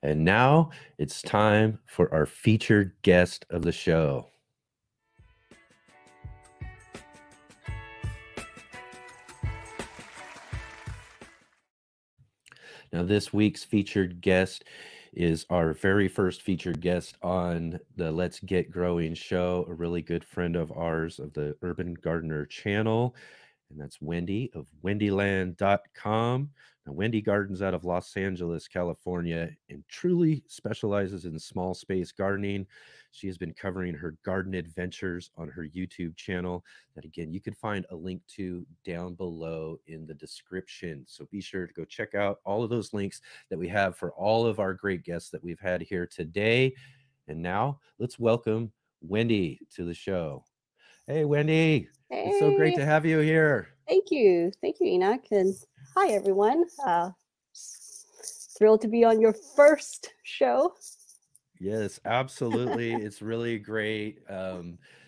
And now it's time for our featured guest of the show. Now, this week's featured guest is our very first featured guest on the Let's Get Growing show, a really good friend of ours of the Urban Gardener channel. And that's Wendi of wendyland.com. Now, Wendi gardens out of Los Angeles, California, and truly specializes in small space gardening. She has been covering her garden adventures on her YouTube channel that, again, you can find a link to down below in the description. So be sure to go check out all of those links that we have for all of our great guests that we've had here today. And now let's welcome Wendi to the show. Hey, Wendi. Hey. It's so great to have you here. Thank you, Enoch, and hi everyone. Thrilled to be on your first show. Yes, absolutely. It's really great.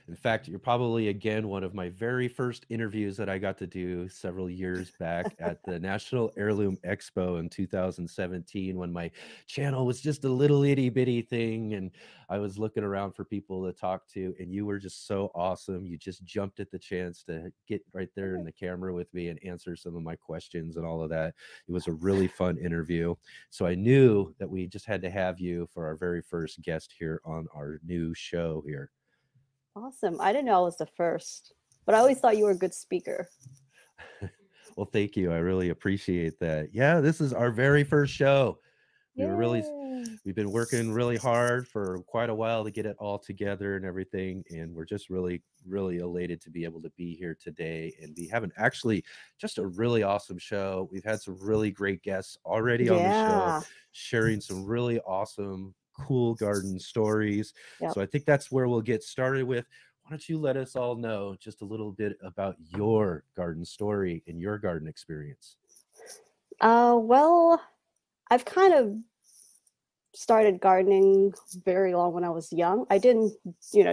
In fact, you're probably, again, one of my very first interviews that I got to do several years back at the National Heirloom Expo in 2017, when my channel was just a little itty bitty thing. And I was looking around for people to talk to, and you were just so awesome. You just jumped at the chance to get right there in the camera with me and answer some of my questions and all of that. It was a really fun interview. So I knew that we just had to have you for our very first guest here on our new show here. Awesome. I didn't know I was the first, but I always thought you were a good speaker. Well, thank you. I really appreciate that. Yeah, this is our very first show. We've been working really hard for quite a while to get it all together and everything. And we're just really, really elated to be able to be here today and be having actually just a really awesome show. We've had some really great guests already on the show, sharing some really awesome, cool garden stories. So I think that's where we'll get started with. Why don't you let us all know just a little bit about your garden story and your garden experience? Well, I've kind of started gardening very long when I was young. I didn't,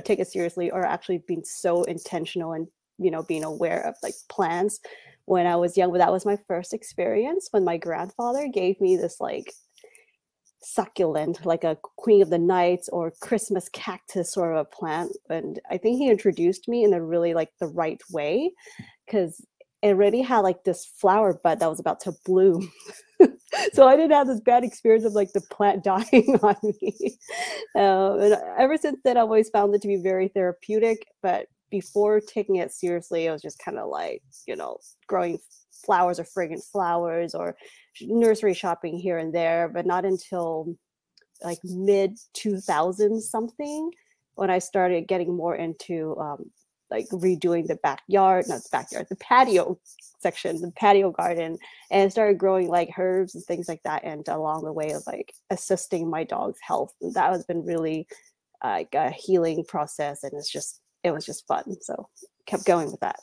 take it seriously or actually being so intentional and, being aware of like plants when I was young. But that was my first experience when my grandfather gave me this like succulent, like a queen of the nights or Christmas cactus sort of a plant. And I think he introduced me in a really like the right way, because it already had like this flower bud that was about to bloom. So I didn't have this bad experience of like the plant dying on me. And ever since then, I've always found it to be very therapeutic. But before taking it seriously, I was just kind of like, growing flowers or fragrant flowers or nursery shopping here and there, but not until like mid 2000s something when I started getting more into like redoing the patio section, the patio garden, and started growing like herbs and things like that. And along the way of like assisting my dog's health, and that has been really like a healing process. And it was just fun. So kept going with that.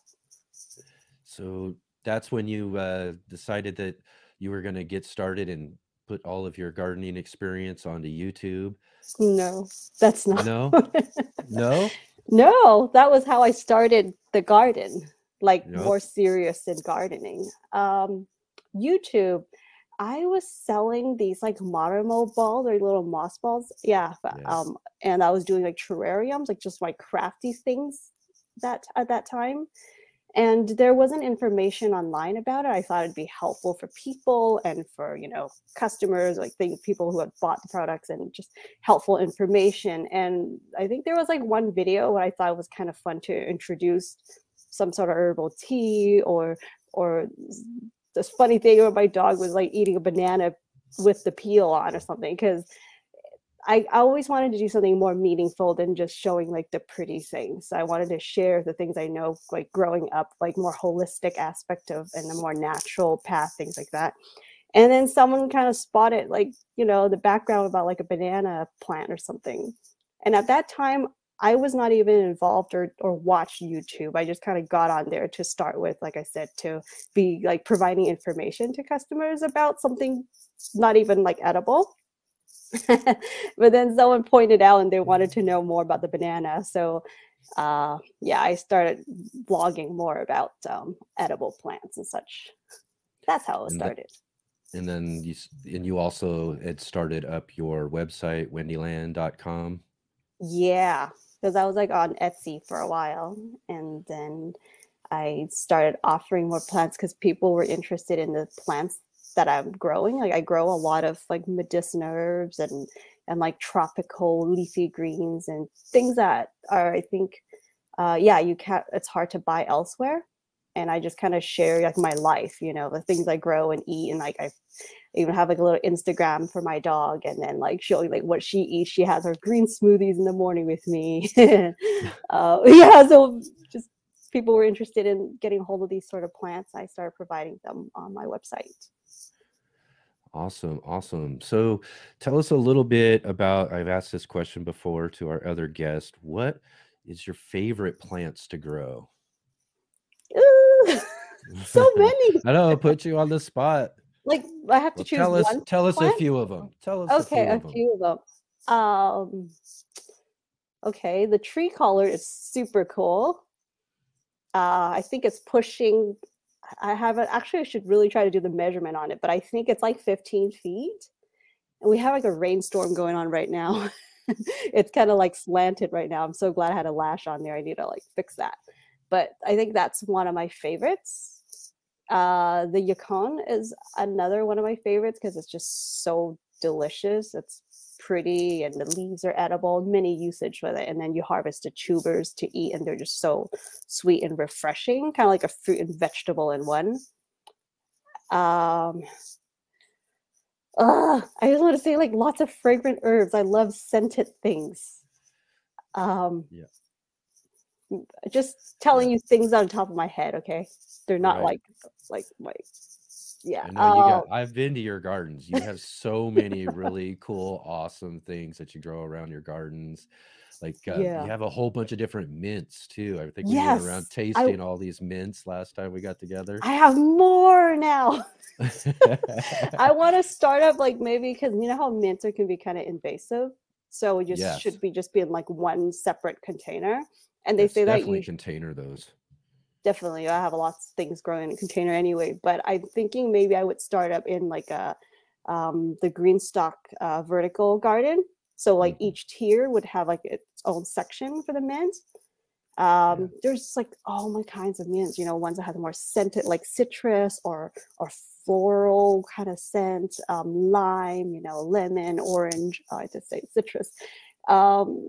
So that's when you decided that you were going to get started and put all of your gardening experience onto YouTube? No, that's not. No? No? No, that was how I started the garden, like more serious in gardening. YouTube, I was selling these like marimo balls or little moss balls. Yeah. And I was doing like terrariums, like just like crafty things that at that time. And there wasn't information online about it. I thought it'd be helpful for people and for, customers, like people who had bought the products, and just helpful information. And I think there was like one video where I thought it was kind of fun to introduce some sort of herbal tea or this funny thing where my dog was like eating a banana with the peel on or something, because I always wanted to do something more meaningful than just showing like the pretty things. I wanted to share the things I know, like growing up, like more holistic aspect of and a more natural path, things like that. And then someone kind of spotted like, the background about like a banana plant or something. And at that time, I was not even involved or watched YouTube. I just kind of got on there to start with, like I said, to be like providing information to customers about something not even like edible. But then someone pointed out and they wanted to know more about the banana. So I started blogging more about edible plants and such. That's how it started. And then you also had started up your website, wendyland.com. Yeah, because I was like on Etsy for a while, and then I started offering more plants because people were interested in the plants that I'm growing. Like I grow a lot of like medicinal herbs and like tropical leafy greens and things that are, I think, yeah, you can't. It's hard to buy elsewhere. And I just kind of share like my life, the things I grow and eat, and like I even have like a little Instagram for my dog, and then like showing like what she eats. She has her green smoothies in the morning with me. Yeah, so just people were interested in getting a hold of these sort of plants. I started providing them on my website. Awesome, awesome. So tell us a little bit about, I've asked this question before to our other guest. What is your favorite plants to grow? Ooh, so many. I know, put you on the spot. Like I have to Well, choose one tell us a plant. few of them. Tell us a Okay, few a of them. few of them. Um, okay, the tree collar is super cool. I think it's pushing. I haven't actually. I should really try to do the measurement on it, but I think it's like 15 feet. And we have like a rainstorm going on right now. It's kind of like slanted right now. I'm so glad I had a lash on there. I need to like fix that. But I think that's one of my favorites. The yacon is another one of my favorites because it's just so delicious. It's pretty and the leaves are edible, many usage with it. And then you harvest the tubers to eat, and they're just so sweet and refreshing, kind of like a fruit and vegetable in one. Um, I just want to say like lots of fragrant herbs. I love scented things. Um, Yeah, just yeah, telling you things on top of my head, okay? They're not right. like my yeah. I know you got, I've been to your gardens. You have so many really cool, awesome things that you grow around your gardens. Like you Yeah. have a whole bunch of different mints too. I think we went around Yes. tasting all these mints last time we got together. I have more now. I want to start up like maybe because you know how mints can be kind of invasive. So we just Yes. should be just be in like one separate container. And they Yes, say that definitely you container those. definitely I have a lot of things growing in a container anyway, but I'm thinking maybe I would start up in like a the green stock vertical garden. So like Mhm. each tier would have like its own section for the mint. Yeah. There's like all my kinds of mints, ones that have more scented like citrus or floral kind of scent, lime, lemon, orange, I just say citrus.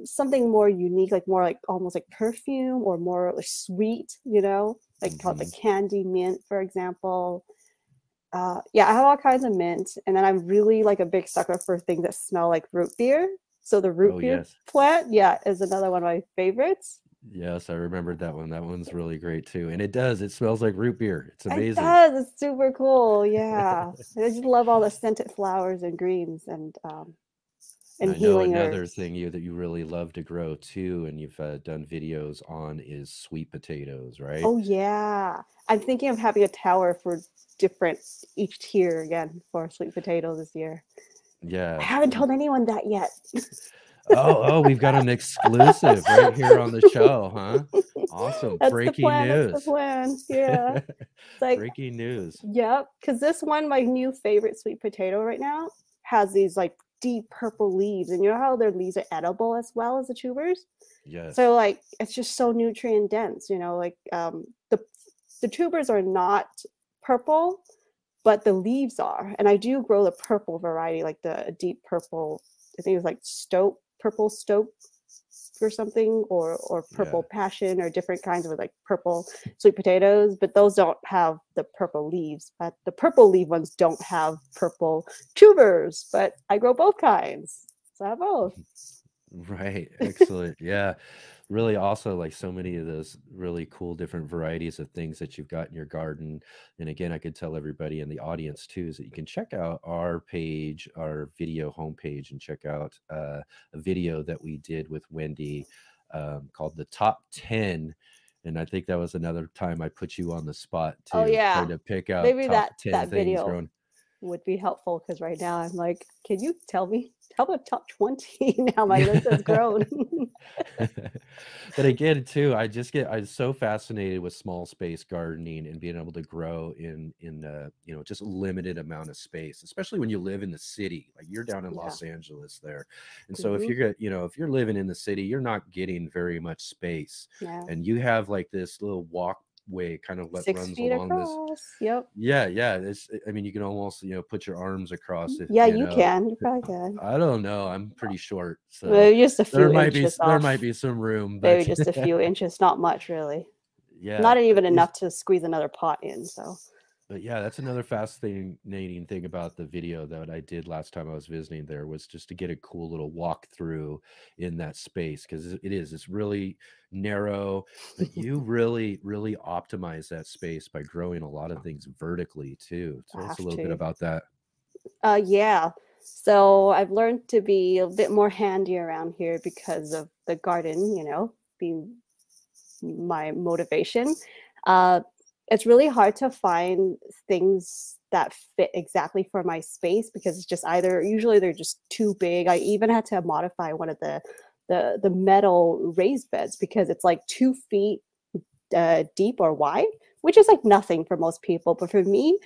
Something more unique, like more like almost like perfume or more like sweet, like called the Mhm. candy mint, for example. Yeah, I have all kinds of mint, and then I'm really like a big sucker for things that smell like root beer. So the root Oh, beer yes. plant, yeah, is another one of my favorites. Yes, I remembered that one. That one's really great too. And it does. It smells like root beer. It's It amazing. does. It's super cool. Yeah, I just love all the scented flowers and greens and I know healing another herbs. thing that you really love to grow too, and you've done videos on is sweet potatoes, right? Oh yeah, I'm thinking of having a tower for different each tier again for sweet potato this year. I Yeah. haven't told anyone that yet. Oh, we've got an exclusive right here on the show, huh? Awesome. That's the Breaking plan. That's the news. plan. Yeah. It's like, Breaking news. yep. Because this one, my new favorite sweet potato right now, has these like deep purple leaves. And you know how their leaves are edible as well as the tubers? So Yes. like it's just so nutrient dense, like the tubers are not purple, but the leaves are. And I do grow the purple variety, like the deep purple. I think it's like purple stoke or something, or Yeah. purple passion, or different kinds of like purple sweet potatoes. But those don't have the purple leaves. But the purple leaf ones don't have purple tubers. But I grow both kinds, so I have both. Right. Excellent. Yeah. Really also like so many of those really cool different varieties of things that you've got in your garden. And again, I could tell everybody in the audience too is that you can check out our page, our video homepage, and check out a video that we did with Wendy called the top 10. And I think that was another time I put you on the spot Oh to try yeah, to pick out maybe top that 10 that things video growing. would be helpful because right now I'm like, can you tell me how about top 20? Now my list has Yeah. grown. But again, too, I'm so fascinated with small space gardening and being able to grow in just a limited amount of space, especially when you live in the city. Like you're down in Yeah. Los Angeles there. And so if Hmm. if you're living in the city, you're not getting very much space. Yeah. And you have like this little walkway kind of what Six runs feet along this. across. Yep. Yeah, yeah. I mean, you can almost, put your arms across if, Yeah, you can. You probably can. I don't know. I'm pretty short, so Maybe just a few inches there off. might be some room, Maybe but just a few inches, not much really. yeah, Not even enough to squeeze another pot in. So but yeah, that's another fascinating thing about the video that I did last time I was visiting there was just to get a cool little walkthrough in that space because it's really narrow, but you really optimize that space by growing a lot of things vertically too. I Tell us a have little bit to. about that. Yeah. So I've learned to be a bit more handy around here because of the garden, being my motivation. Uh, it's really hard to find things that fit exactly for my space because it's just either usually they're just too big. I even had to modify one of the metal raised beds because it's like 2 feet deep or wide, which is like nothing for most people. But for me,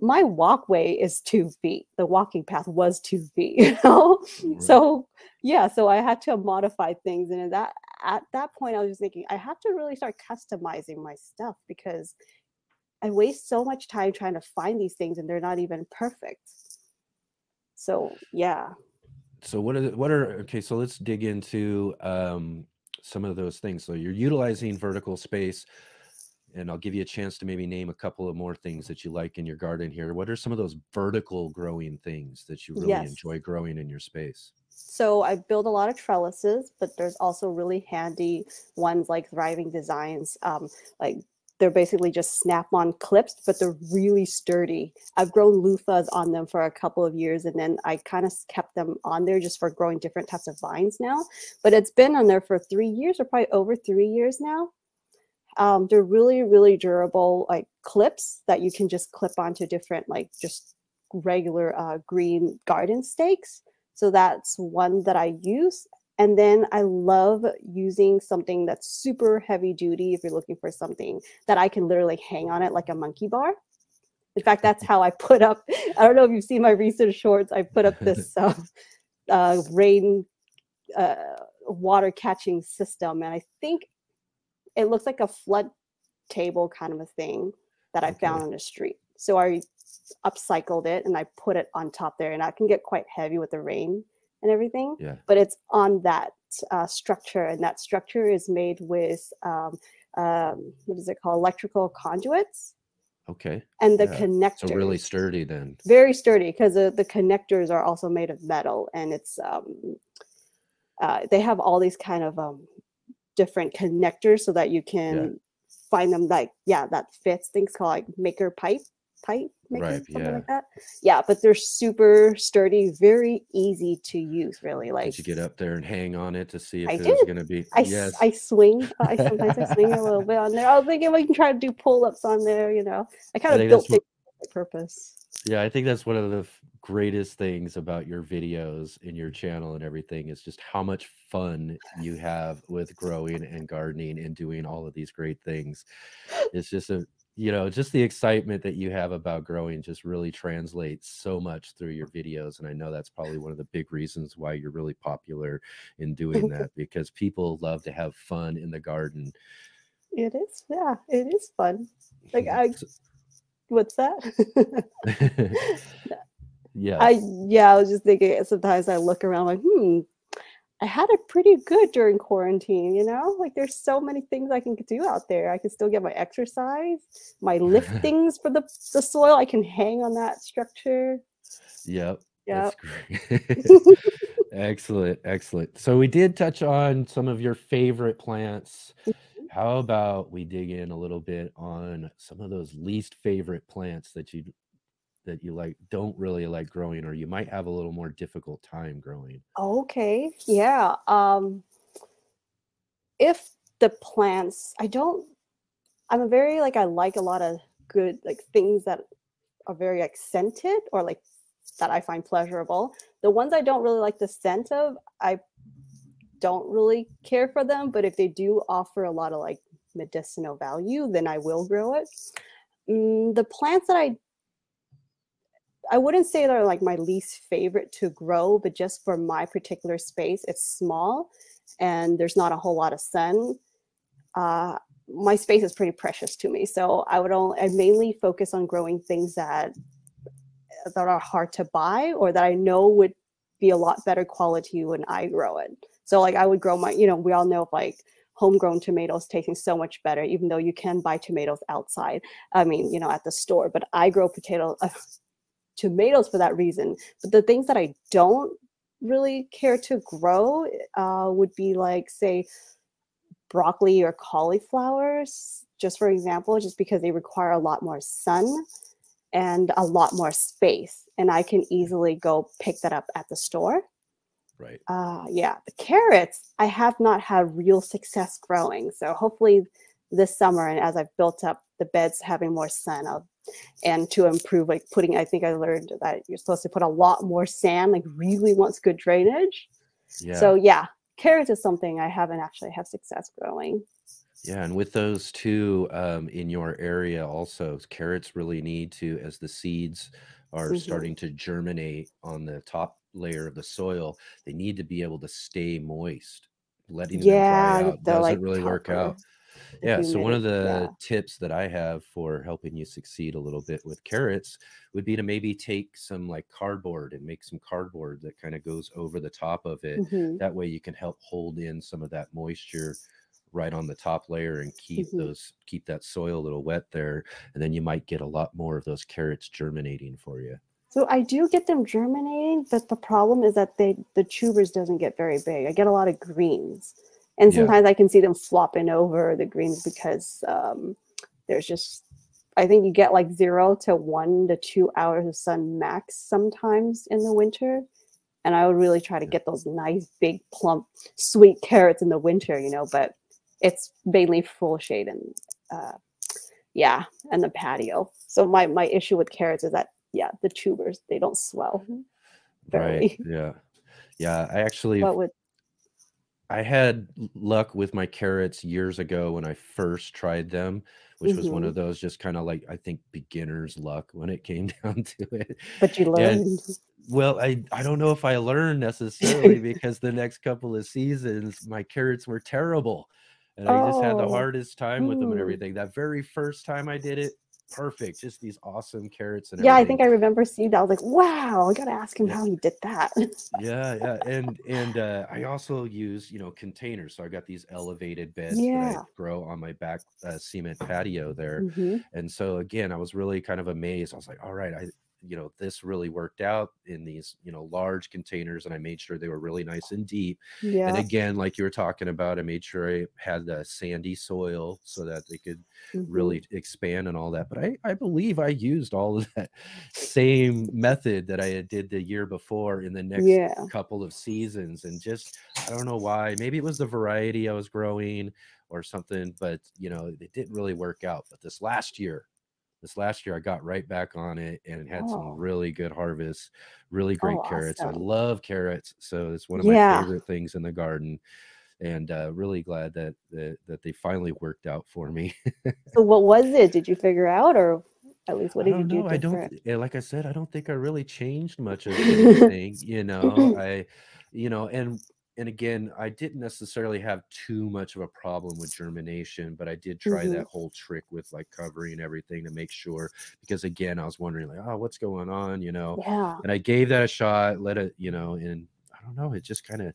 my walkway is 2 feet. The walking path was 2 feet, Right. So yeah, so I had to modify things, and at that point, I was just thinking I have to really start customizing my stuff because I waste so much time trying to find these things, and they're not even perfect. So yeah, So what are okay, so let's dig into some of those things. So you're utilizing vertical space, and I'll give you a chance to maybe name a couple of more things that you like in your garden here. What are some of those vertical growing things that you really yes. enjoy growing in your space? So I build a lot of trellises, but there's also really handy ones like Thriving Designs. Like they're basically just snap-on clips, but they're really sturdy. I've grown loofahs on them for a couple of years, and then I kind of kept them on there just for growing different types of vines now. But it's been on there for 3 years, or probably over 3 years now. They're really durable, like clips that you can just clip onto different, like just regular green garden stakes. So that's one that I use. And then I love using something that's super heavy duty if you're looking for something that I can literally hang on it like a monkey bar. In fact, that's how I put up. I don't know if you've seen my recent shorts. I put up this rain uh, water catching system, and I think it looks like a flood table kind of a thing that I found Okay. on the street. So I upcycled it and I put it on top there, and I can get quite heavy with the rain and everything. Yeah. But it's on that structure, and that structure is made with what is it called? Electrical conduits Okay. and the Yeah. So really connectors. sturdy then. Very sturdy because the connectors are also made of metal, and it's they have all these kind of different connectors so that you Yeah. can find them like that fits things called like maker pipe maker Right. something Yeah. like that. Yeah, but they're super sturdy, very easy to use, really. Did Like you get up there and hang on it to see I if it was did. gonna be I yes. swing. I sometimes I swing a little bit on there. I was thinking we can try to do pull-ups on there. I I kind of think that's built what things for purpose. Yeah, I think that's one of the greatest things about your videos in your channel and everything is just how much fun you have with growing and gardening and doing all of these great things. It's just just the excitement that you have about growing just really translates so much through your videos. And I know that's probably one of the big reasons why you're really popular in doing that because people love to have fun in the garden. It is, yeah, it is fun. Like what's that? Yeah. I was just thinking sometimes I look around like, I had it pretty good during quarantine. Like there's so many things I can do out there. I can still get my exercise, my liftings for the soil. I can hang on that structure. Yep, that's Yep. great. Excellent, excellent. So we did touch on some of your favorite plants. How about we dig in a little bit on some of those least favorite plants that you like don't really like growing or you might have a little more difficult time growing? Okay. Yeah. If the plants, I'm a very like I like a lot of good like things that are very like scented or like that I find pleasurable. The ones I don't really like the scent of, I don't really care for them. But if they do offer a lot of like medicinal value, then I will grow it. The plants that I wouldn't say they're like my least favorite to grow, but just for my particular space, it's small and there's not a whole lot of sun. Uh, my space is pretty precious to me, so I mainly focus on growing things that are hard to buy or that I know would be a lot better quality when I grow it. So like I would grow my, we all know like homegrown tomatoes tasting so much better, even though you can buy tomatoes outside. I mean, at the store, but I grow tomatoes for that reason. But the things that I don't really care to grow would be like, say, broccoli or cauliflowers, just for example, just because they require a lot more sun and a lot more space. And I can easily go pick that up at the store. Right. Yeah, the carrots, I have not had real success growing. So hopefully this summer, and as I've built up the beds having more sun, and to improve, like I think I learned that you're supposed to put a lot more sand, like really wants good drainage. So Yeah. yeah, carrots is something I haven't actually had success growing. Yeah, and with those two in your area also, carrots really need to, as the seeds are Hmm. starting to germinate on the top layer of the soil, they need to be able to stay moist. Letting them dry Yeah, out the doesn't like really work cover, out. the Yeah, so one of humidity. the Yeah. tips that I have for helping you succeed a little bit with carrots would be to maybe take some like cardboard and make some cardboard that kind of goes over the top of it. Hmm. That way you can help hold in some of that moisture right on the top layer and Hmm. keep that soil a little wet there, and then you might get a lot more of those carrots germinating for you. So I do get them germinating, but the problem is that the tubers doesn't get very big. I get a lot of greens, and Yeah. sometimes I can see them flopping over the greens because there's just, I think you get like 0 to 1 to 2 hours of sun max sometimes in the winter. And I would really try to Yeah. get those nice, big, plump, sweet carrots in the winter, but it's mainly full shade and uh, yeah, and the patio. So my issue with carrots is that yeah, the tubers they don't swell Right. fairly. Yeah. Yeah, I actually But with I had luck with my carrots years ago when I first tried them, which was one hmm of those just kind of like, I think, beginner's luck when it came down to it. but you And learned. well, I don't know if I learned necessarily because the next couple of seasons my carrots were terrible. And I just had the Oh, hardest time with them and hmm. everything. That very first time I did it, perfect. Just these awesome carrots and Yeah, I everything. think I remember seeing that. I was like, wow, I gotta ask him Yeah. how he did that. Yeah, yeah, and I also use, containers. So I got these elevated beds that I Yeah. grow on my back cement patio there, Hmm. and so again, I was really kind of amazed. I was like, all right, this really worked out in these, large containers, and I made sure they were really nice and deep. And Yeah. again, like you were talking about, I made sure I had the sandy soil so that they could Hmm. really expand and all that. But I believe I used all of that same method that I had did the year before in the next Yeah. couple of seasons. And just, I don't know why, maybe it was the variety I was growing or something, but it didn't really work out. But this last year I got right back on it and had some Oh. really good harvests, really Oh, great carrots. I awesome. love carrots, so it's one of my Yeah. favorite things in the garden, and really glad that they finally worked out for me. So what was it? Did you figure out, or at least what I did you don't do know. I don't, different? like I said, I don't think I really changed much of anything, and again, I didn't necessarily have too much of a problem with germination, but I did try Hmm. that whole trick with like covering everything to make sure, because again, I was wondering like, oh, what's going on, Yeah. and I gave that a shot, let it, and I don't know, it just kind of,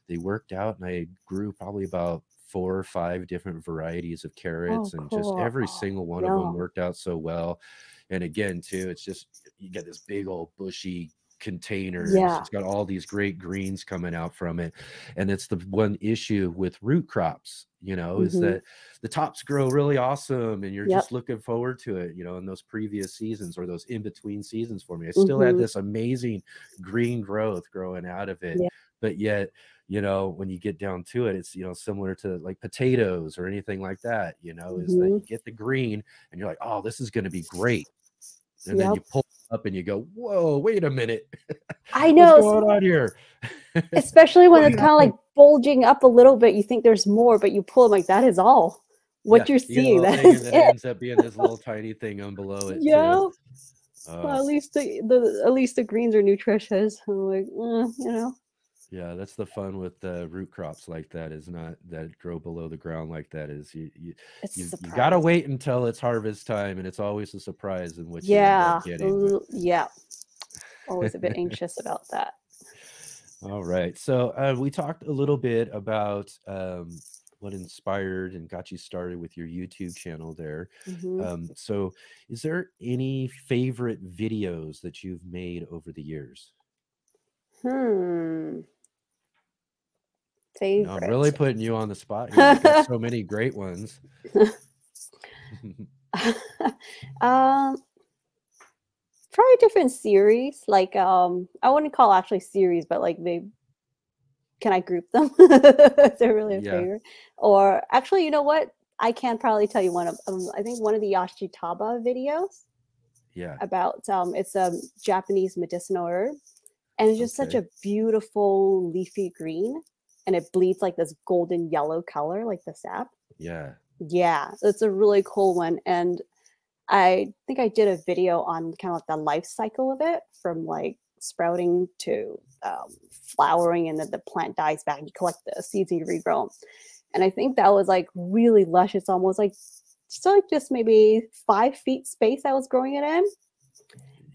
they worked out, and I grew probably about 4 or 5 different varieties of Oh, carrots, and just cool. every Oh, single one of them yum. worked out so well. And again, too, it's just, you get this big old bushy container, and it's Yeah. just got all these great greens coming out from it. And it's the one issue with root crops, is Hmm. that the tops grow really awesome and you're Yep. just looking forward to it, in those previous seasons or those in between seasons for me. I still had Hmm. this amazing green growth growing out of it. Yeah. But yet, when you get down to it, it's, similar to like potatoes or anything like that, is that Hmm. you get the green and you're like, oh, this is going to be great. and then you Yep. pull up and you go, whoa, wait a minute. I What's know, going on here? especially when What it's kind of like happened? bulging up a little bit. You think there's more, but you pull them like that is all. Yeah, What you're you get a seeing, little that thing, and is then it it. ends up being this little tiny thing on below it too. Yeah. Well, Oh, at least the greens are nutritious. I'm like, you know. yeah, that's the fun with root crops like that, is not that grow below the ground like that, is It's a you got to surprise. wait until it's harvest time, and it's always a surprise in what you end up Yeah. getting. But Yeah. Always a bit anxious about that. all right. So we talked a little bit about what inspired and got you started with your YouTube channel there. Hmm. So, is there any favorite videos that you've made over the years? Hmm. You know, I'm really Favorite. putting you on the spot here. You've got so many great ones. um, Probably different series. Like, I wouldn't call actually series, but like they can I group them? Is there really a Yeah, favorite? Or actually, you know what? I can probably tell you one of I think one of the Yashitaba videos yeah. about it's a Japanese medicinal herb, and it's just such Okay. a beautiful leafy green, and it bleeds like this golden yellow color, like the sap. Yeah, Yeah, it's a really cool one, and I think I did a video on kind of like the life cycle of it from like sprouting to flowering, and then the plant dies back. You collect the seeds and you regrow them. And I think that was like really lush. It's almost like still like just maybe 5 feet space I was growing it in.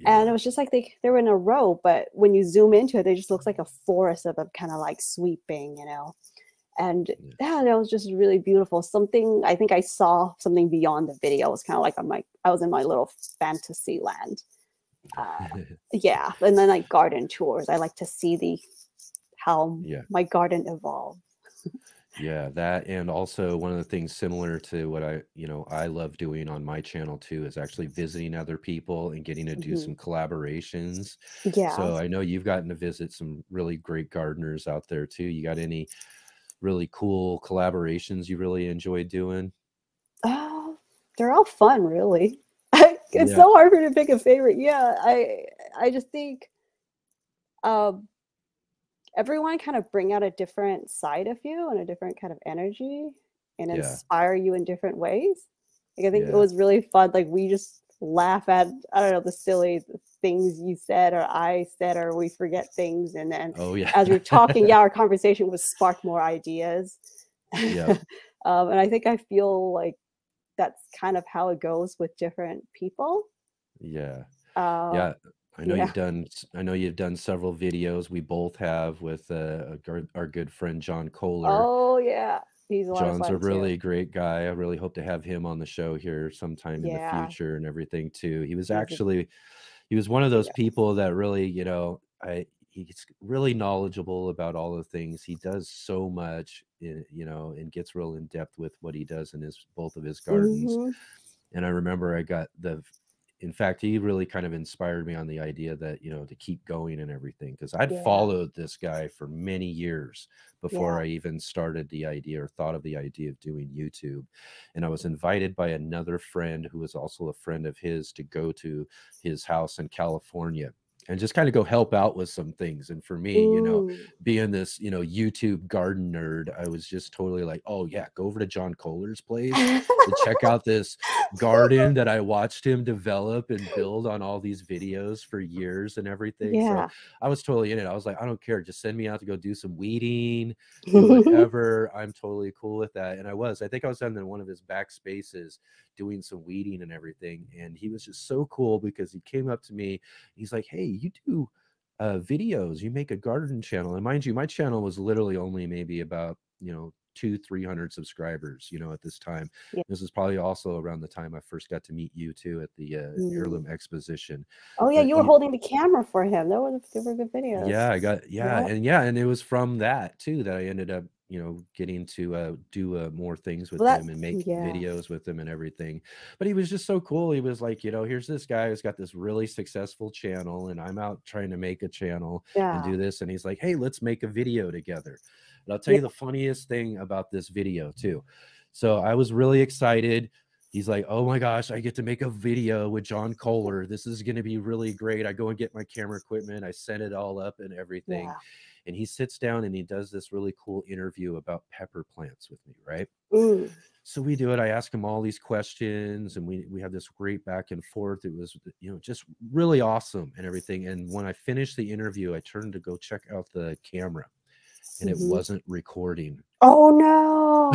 And it yeah, was just like they were in a row, but when you zoom into it, they just looks like a forest of them kind of like sweeping, you know. And yeah. yeah, that was just really beautiful. Something I think I saw something beyond the video. It was kind of like I was in my little fantasy land. Yeah, and then like garden tours. I like to see the how Yeah. my garden evolved. Yeah, that, and also one of the things similar to what I love doing on my channel too is actually visiting other people and getting to do Hmm. some collaborations. Yeah. So I know you've gotten to visit some really great gardeners out there too. You got any really cool collaborations you really enjoy doing? Oh, they're all fun, really. It's Yeah, so hard for me to pick a favorite. Yeah, I just think um, everyone kind of bring out a different side of you and a different kind of energy and yeah, inspire you in different ways. Like I think it yeah. was really fun. Like we just laugh at I don't know the silly things you said or I said or we forget things and then Oh yeah. as we're talking, yeah, our conversation was spark more ideas. Yep. And I think I feel like that's kind of how it goes with different people. Yeah. Uh, Yeah, yeah. I know you've done several videos. We both have with our good friend John Kohler. Oh yeah, he's a lot of John's a fun too. really great guy. I really hope to have him on the show here sometime in the Yeah, future and everything too. he's a He was one of those yeah. people that really, he's really knowledgeable about all the things. He does so much, and gets real in depth with what he does in his both of his gardens. Hmm. And I remember in fact, he really kind of inspired me on the idea that, to keep going and everything. Because I'd Yeah, followed this guy for many years before yeah. I even started the idea or thought of the idea of doing YouTube. And I was invited by another friend who was also a friend of his to go to his house in California and just kind of go help out with some things. And for me, Mm. being this, YouTube garden nerd, I was just totally like, oh yeah, go over to John Kohler's place and check out this garden that I watched him develop and build on all these videos for years and everything. So Yeah. I was totally in it. I was like, I don't care. Just send me out to go do some weeding, do whatever. I'm totally cool with that. And I think I was in one of his back spaces doing some weeding and everything. And he was just so cool because he came up to me. He's like, hey, you do videos, you make a garden channel. And mind you, my channel was literally only maybe about, 300 subscribers, at this time. Yeah. This is probably also around the time I first got to meet you too at the Mm. heirloom exposition. Oh yeah, But you were holding the camera for him. They were good videos. yeah, I got, Yep. yeah, and it was from that too that I ended up, getting to do more things with Well, that him and make yeah, videos with him and everything. But he was just so cool. He was like, here's this guy who's got this really successful channel, and I'm out trying to make a channel and yeah, do this. And he's like, hey, let's make a video together. And I'll tell yeah. you the funniest thing about this video too. So I was really excited. he's like, "Oh my gosh, I get to make a video with John Kohler. This is going to be really great." I go and get my camera equipment. I set it all up and everything. Yeah. And he sits down and he does this really cool interview about pepper plants with me, right? Mm. So we do it. I ask him all these questions and we have this great back and forth. It was, just really awesome and everything. And when I finished the interview, I turned to go check out the camera and it wasn't recording. Oh no.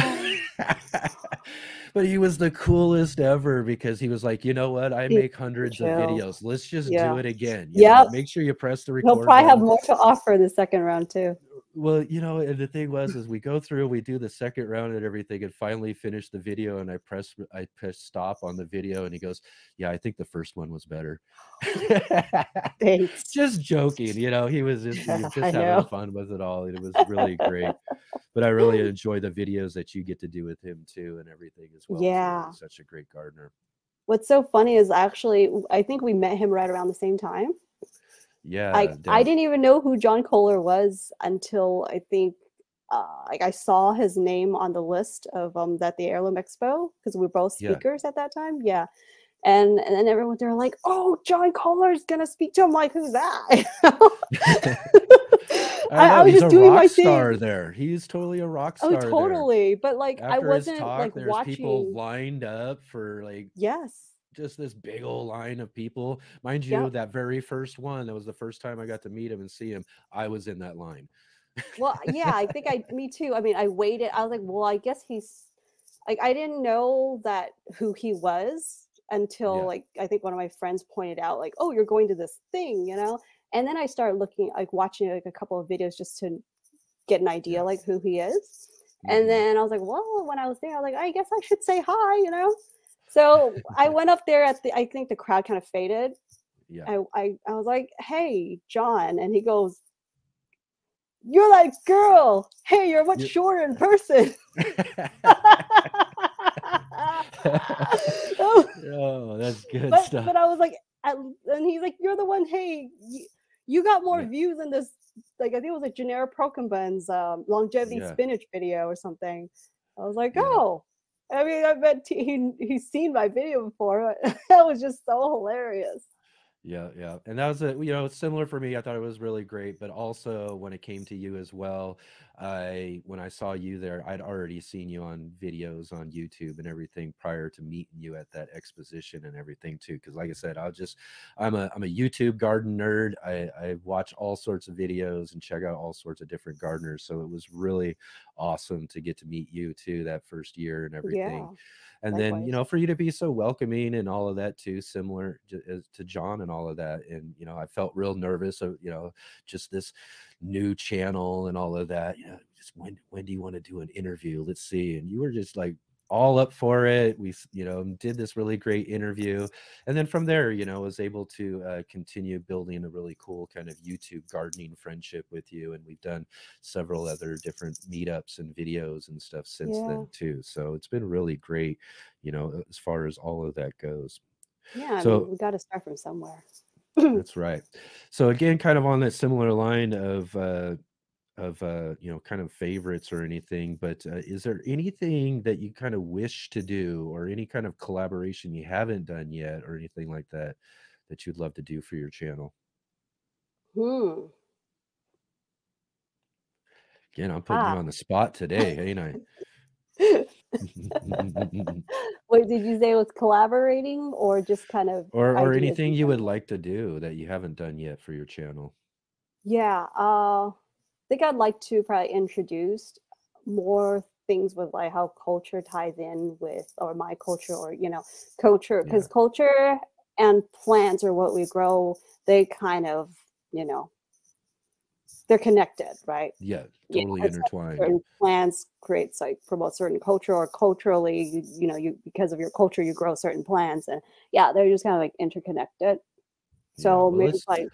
But he was the coolest ever because he was like, "You know what? I make hundreds of Chill. videos. Let's just do Yeah. it again. Yep. Make sure you press the He'll record probably have button." more to offer the second round too. Well, and the thing was, is we go through, we do the second round and everything, and finally finish the video. And I press stop on the video, and he goes, "Yeah, I think the first one was better." Thanks. Just joking, he was just I having know. fun with it all. It was really great. But I really enjoy the videos that you get to do with him too, and everything as well. Yeah. He's such a great gardener. What's so funny is actually, I think we met him right around the same time. Yeah, I didn't even know who John Kohler was until I think I saw his name on the list of that the Heirloom Expo, because we were both speakers at that time. Yeah. And then everyone, they're like, "Oh, John Kohler's gonna speak to him." I'm like, "Who's that?" I was he's just a doing my rock star thing. there. He's totally a rock Oh, star there. totally. But like, I After his wasn't talk, like there's people watching. lined up for like Yes. just this big old line of people. Mind you, Yep. that very first one, that was the first time I got to meet him and see him. I was in that line. Well, yeah, I think me too. I mean, I waited. I was like, well, I guess he's like, I didn't know that who he was until Yeah. like, I think one of my friends pointed out like, "Oh, you're going to this thing," And then I started looking, like watching like a couple of videos just to get an idea Yeah. like who he is. And then I was like, well, when I was there, I was like, I guess I should say hi. So I went up there I think the crowd kind of faded. Yeah. I was like, "Hey, John," and he goes, "You're that girl. Hey, you're much shorter in person." Oh, that's good stuff. But I was like, and he's like, "You're the one. Hey, you got more views than this." Like, I think it was like Janera Prokenbun's longevity spinach video or something. I was like, "Oh." I mean, I bet he's seen my video before. That was just so hilarious. Yeah. And that was it's similar for me. I thought it was really great, but also when it came to you as well, when I saw you there, I'd already seen you on videos on YouTube and everything prior to meeting you at that exposition and everything too. Because like I said, I'm a YouTube garden nerd. I watch all sorts of videos and check out all sorts of different gardeners. So it was really awesome to get to meet you too that first year and everything. Yeah. And Likewise. then, for you to be so welcoming and all of that too, similar to John and all of that. And, I felt real nervous of, just this new channel and all of that, just when do you want to do an interview? Let's see. And you were just like all up for it. We, did this really great interview. And then from there, was able to continue building a really cool kind of YouTube gardening friendship with you. And we've done several other different meetups and videos and stuff since then too. So it's been really great, as far as all of that goes. Yeah, I So mean, we got to start from somewhere. that's right. So again, kind of on that similar line of kind of favorites or anything, but is there anything that you kind of wish to do or any kind of collaboration you haven't done yet or anything like that that you'd love to do for your channel? Again, I'm putting you on the spot today, ain't I? Wait, did you say it was collaborating or just kind of or ideas anything in you would general? like to do that you haven't done yet for your channel? Yeah, I think I'd like to probably introduce more things with like how culture ties in with, or my culture, or culture, because culture and plants or what we grow, they kind of, they're connected, right? Yeah, totally It's like intertwined. certain plants creates like promote certain culture, or culturally, you because of your culture, you grow certain plants, and yeah, they're just kind of like interconnected. So Well, maybe like, let's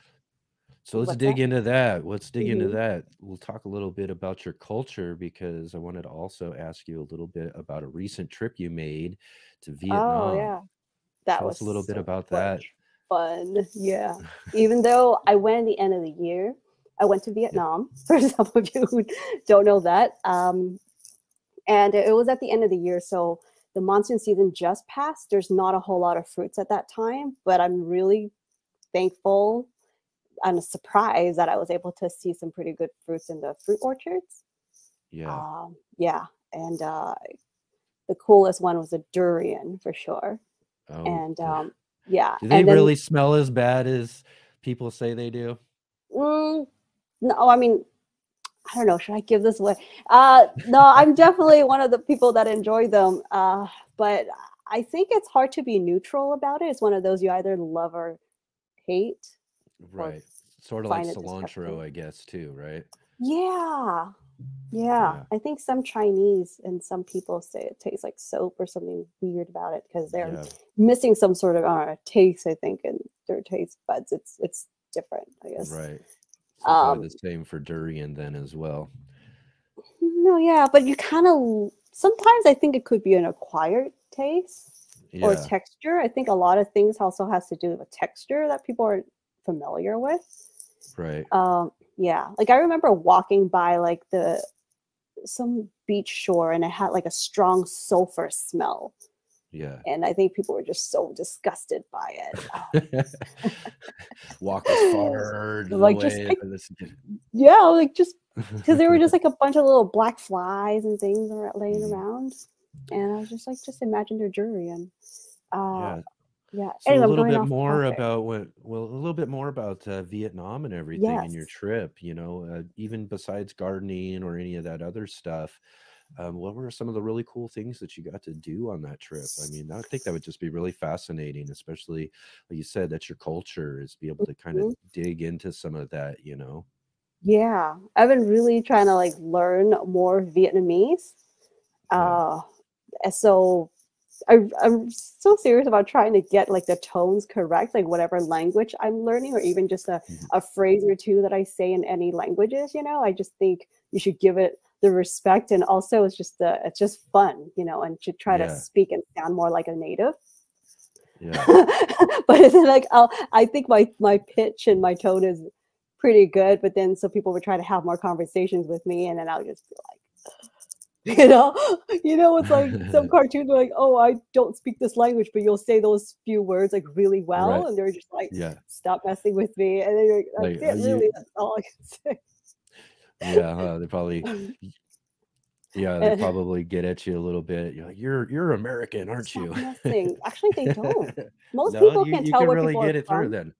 what's that? dig into that. Let's dig into Hmm. that. We'll talk a little bit about your culture because I wanted to also ask you a little bit about a recent trip you made to Oh Vietnam. yeah, that Tell was us a little bit so about that. much fun. Yeah, even though I went at the end of the year, I went to Yeah. Vietnam. For some of you who don't know that, and it was at the end of the year, so the monsoon season just passed. There's not a whole lot of fruits at that time, but I'm really thankful and surprised that I was able to see some pretty good fruits in the fruit orchards. Yeah. Yeah, and the coolest one was a durian for sure. Oh, And yeah, do they and then really smell as bad as people say they do? mm, no, I mean, I don't know. Should I give this away? No, I'm definitely one of the people that enjoy them. But I think it's hard to be neutral about it. It's one of those you either love or hate or Right. Sort of like find it disgusting. cilantro, I guess, too, right? Yeah. Yeah. Yeah. I think some Chinese and some people say it tastes like soap or something weird about it because they're Yeah. missing some sort of taste, I think, in their taste buds. It's different, I guess. Right. So probably Um, the same for durian then as well. no, yeah, but you kind of sometimes I think it could be an acquired taste or Yeah. texture. I think a lot of things also has to do with texture that people aren't familiar with. Right. Yeah, like I remember walking by like the some beach shore and it had like a strong sulfur smell, Yeah. and I think people were just so disgusted by Walk as it. far Like just away like as this. yeah, like just because there were just like a bunch of little black flies and things laying Mhm. around, and I was just like, just imagine their jury. And uh, Yeah. yeah. So a Anyway, I'm little going bit off more topic. about a little bit more about Vietnam and everything in your Yes. trip, even besides gardening or any of that other stuff. What were some of the really cool things that you got to do on that trip? I mean, I think that would just be really fascinating, especially like you said, that's your culture is be able to kind of Mhm. dig into some of that. Yeah, I've been really trying to like learn more Vietnamese. Yeah. Uh, so I'm so serious about trying to get like the tones correct, like whatever language I'm learning, or even just Mhm. a phrase or two that I say in any languages. I just think you should give it the respect, and also it's just fun, and to try to Yeah. speak and sound more like a native. Yeah. But it's like I think my pitch and my tone is pretty good, but then so people would try to have more conversations with me, and then I'll just be like, you know, it's like some cartoons are like, oh, I don't speak this language, but you'll say those few words like really well, Right. and they're just like, Yeah. stop messing with me, and then you're like, Like, that's it, really, that's all I can yeah, they probably, say. yeah, they And probably get at you a little bit. You're like, you're American, aren't stop you? messing. Actually, they don't. Most No, people you can you tell can where really people are get it through from. then.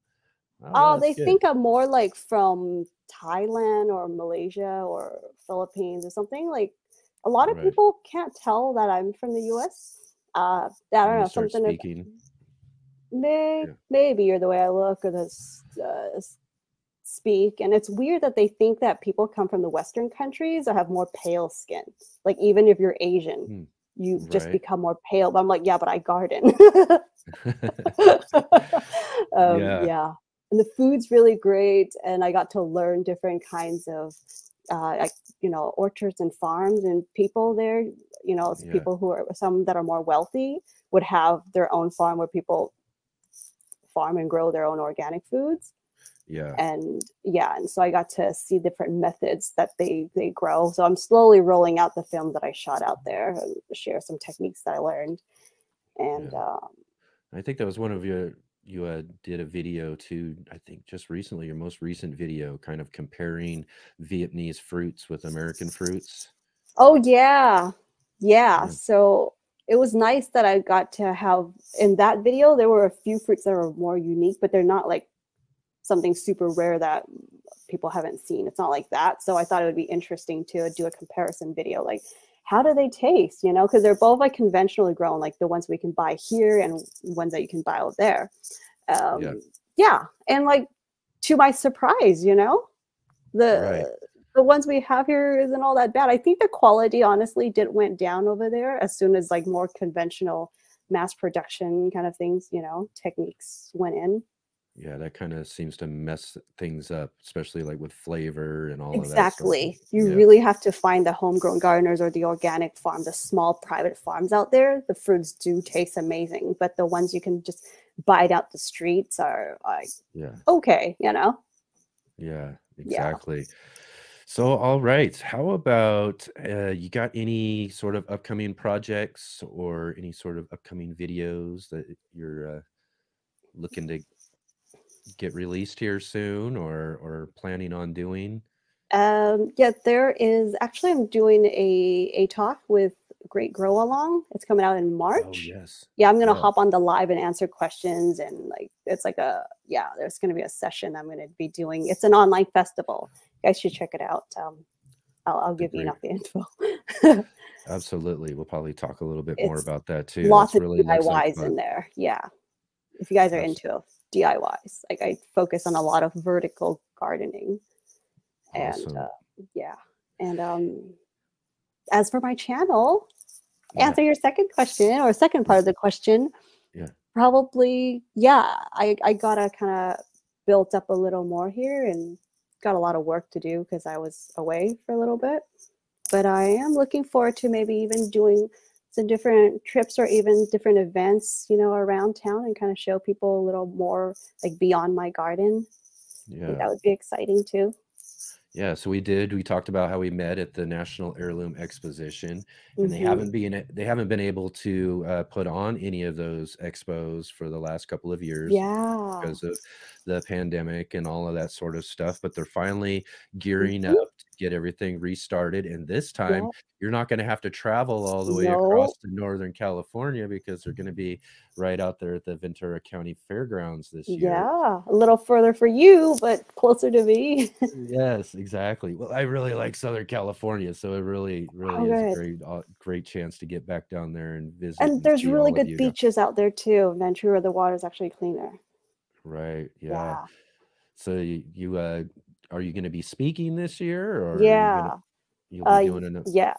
Oh, well, Oh, that's they good. think I'm more like from Thailand or Malaysia or Philippines or something. Like a lot of Right. people can't tell that I'm from the US. I don't When you know, start something of speaking. Yeah. maybe or the way I look or the speak. And it's weird that they think that people come from the Western countries or have more pale skin. Like even if you're Asian, Hmm. you just Right. become more pale. But I'm like, yeah, but I garden. Yeah. Yeah, and the food's really great, and I got to learn different kinds of, like orchards and farms and people there. It's Yeah. people who are some that are more wealthy would have their own farm where people farm and grow their own organic foods. Yeah. And yeah, and so I got to see different methods that they grow. So I'm slowly rolling out the film that I shot out there and share some techniques that I learned. And Yeah. I think that was one of you did a video too, I think just recently, your most recent video, kind of comparing Vietnamese fruits with American fruits. oh yeah. Yeah. Yeah. So it was nice that I got to have in that video, there were a few fruits that were more unique, but they're not like something super rare that people haven't seen. It's not like that. So I thought it would be interesting to do a comparison video. Like, how do they taste? Because they're both like conventionally grown, like the ones we can buy here and ones that you can buy out there. Yeah. Yeah. And like to my surprise, Right. the ones we have here isn't all that bad. I think the quality honestly did went down over there as soon as like more conventional mass production kind of things, techniques went in. Yeah, that kind of seems to mess things up, especially like with flavor and all of that stuff. Exactly. You Yeah. really have to find the homegrown gardeners or the organic farm, the small private farms out there. The fruits do taste amazing, but the ones you can just buy out the streets are like Yeah. okay, Yeah, Yeah. exactly. So, all right. How about you got any sort of upcoming projects or any sort of upcoming videos that you're looking to get released here soon or planning on doing? Yeah, there is actually I'm doing a talk with Great Grow Along. It's coming out in Oh, March. yes. Yeah, I'm gonna Yeah. hop on the live and answer questions, and like it's like a yeah, there's gonna be a session I'm gonna be doing. It's an online festival. You guys should check it out. I'll Be give you great. enough info. Absolutely. We'll probably talk a little bit more It's about that too. lots That's of really looks like DIYs fun. in there. Yeah, if you guys are Abs- into DIYs, like I focus on a lot of vertical gardening, and Awesome. yeah, and as for my channel, Yeah. answer your second question or second Yeah. part of the question, Yeah. probably, yeah, I gotta kind of built up a little more here and got a lot of work to do because I was away for a little bit. But I am looking forward to maybe even doing some different trips or even different events, around town and kind of show people a little more like beyond my garden. I think Yeah. that would be exciting too. Yeah, so we talked about how we met at the National Heirloom Exposition, and Hmm. they haven't been able to put on any of those expos for the last couple of years Yeah. because of the pandemic and all of that sort of stuff. But they're finally gearing up Hmm. to get everything restarted. And this time, Yeah. you're not going to have to travel all the way across No. to Northern California because they're going to be right out there at the Ventura County Fairgrounds this year. Yeah. A little further for you, but closer to me. Yes, exactly. Well, I really like Southern California, so it really, Oh, really is a good. great chance to get back down there and visit And and there's see really all of good you down. beaches out there too. Ventura, the water's actually cleaner. Right, yeah. Yeah. So are you gonna be speaking this year, or are you gonna Yeah. you'll be doing an Yeah,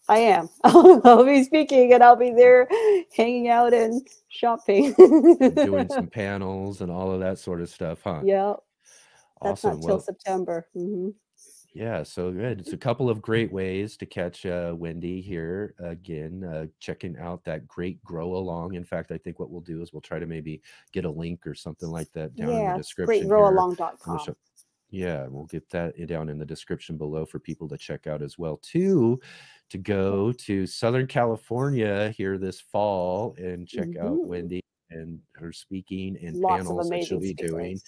I am. I'll be speaking and I'll be there hanging out and shopping. doing some panels and all of that sort of stuff, huh? Yeah, that's not Awesome. till Well, September. Hmm. yeah, so good. It's a couple of great ways to catch Wendy here again, checking out that great grow along. In fact, I think what we'll do is we'll try to maybe get a link or something like that down in the Yeah, it's description here on the greatgrowalong.com. show. Yeah, we'll get that down in the description below for people to check out as well too, to Yeah. go to Southern California here this fall and check out Hmm. Wendy and her speaking and Lots of panels that she'll amazing be doing speakers.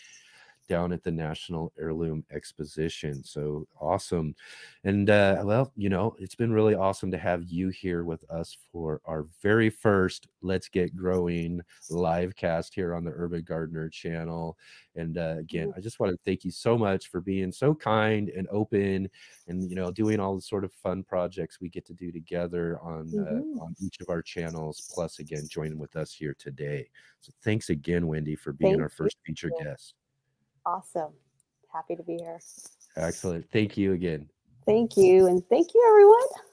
down at the National Heirloom Exposition. So awesome. And well, it's been really awesome to have you here with us for our very first Let's Get Growing live cast here on the Urban Gardener channel. And again, Mhm. I just want to thank you so much for being so kind and open and doing all the sort of fun projects we get to do together Mhm. on each of our channels, plus again joining with us here today. So thanks again, Wendy, for being Thank our you. first featured guest. Awesome. Happy to be here. Excellent. Thank you again. Thank you. And thank you, everyone.